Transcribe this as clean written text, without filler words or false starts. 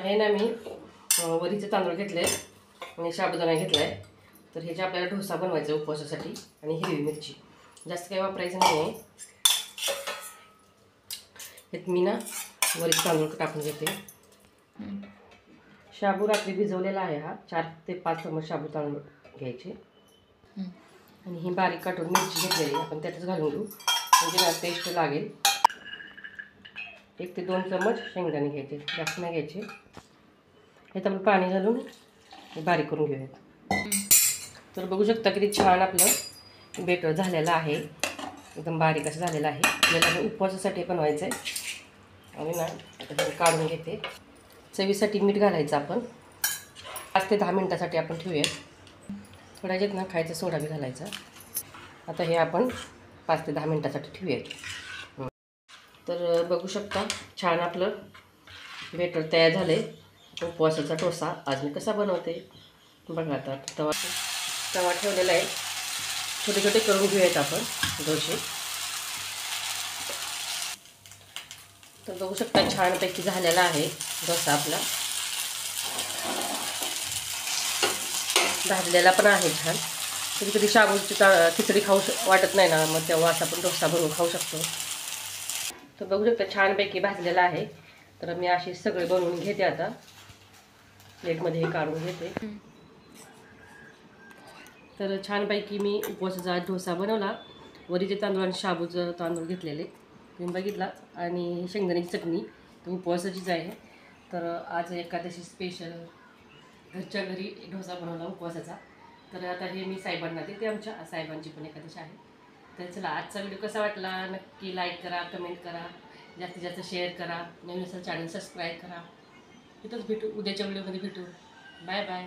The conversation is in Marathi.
हे ना मी वरीचे तांदूळ घेतले आणि साबुदाणा घेतला आहे. तर ह्याचे आपल्याला डोसा बनवायचा उपवासासाठी. आणि हिरवी मिरची जास्त काही वापरायचं नाही आहे. ह्यात मी ना वरीचे तांदूळ टाकून घेते. शाबू रात्री भिजवलेला आहे. हा 4 ते 5 चमच शाबू तांदूळ घ्यायचे. आणि ही बारीक काटून मिरची घेतलेली आपण त्यातच घालून घेऊ म्हणजे ना टेस्ट लागेल. 1 ते 2 चमच शेंगदाणे घ्यायचे, जास्त नाही घ्यायचे. ह्यात आपण पाणी घालून बारीक करून घेऊयात. तर बघू शकता किती छान आपलं बेटर झालेलं आहे. एकदम बारीक असं झालेलं आहे. आपल्याला उपवासासाठी बनवायचं आहे. आणि ना आता हे काढून घेते. चवीसाठी मीठ घालायचं आपण. 5 ते 10 मिनटासाठी आपण ठेवूयात. थोड्या ह्याच्यात ना खायचा सोडा बी घालायचा. आता हे आपण 5 ते 10 मिनटासाठी ठेवूयात. तर बघू शकता छान आपलं बेटर तयार झालं आहे. उपवासाचा डोसा आज मी कसा बनवते बघा. आता तवा ठेवलेला आहे. छोटे छोटे करून घेऊयात आपण डोसे. तर बघू शकता छानपैकी झालेला आहे डोसा आपला. भाजलेला पण आहे छान. कधी कधी शाबूची खिचडी खाऊ वाटत नाही ना, मग तेव्हा असं आपण डोसा बनवून खाऊ शकतो. तर बघू शकता छानपैकी भाजलेला आहे. तर मी अशी सगळे बनवून घेते. आता प्लेटमध्ये हे काढून घेते. तर छानपैकी मी उपवासाचा डोसा बनवला. वरीचे तांदूळ आणि शाबूचं तांदूळ घेतलेले तुम्ही बघितला. आणि शेंगदाण्याची चटणी तर उपवासाचीच आहे. तर आज एकादशी स्पेशल घरच्या घरी डोसा बनवला उपवासाचा. तर आता हे मी साहेबांना देते. आमच्या साहेबांची पण एकादशी आहे. तर चला आजचा व्हिडिओ कसा वाटला नक्की लाईक करा, कमेंट करा, जास्तीत जास्त शेअर करा. नवीन असेल चॅनल सबस्क्राईब करा. तिथंच भेटू, उद्याच्या व्हिडिओमध्ये भेटू. Bye bye.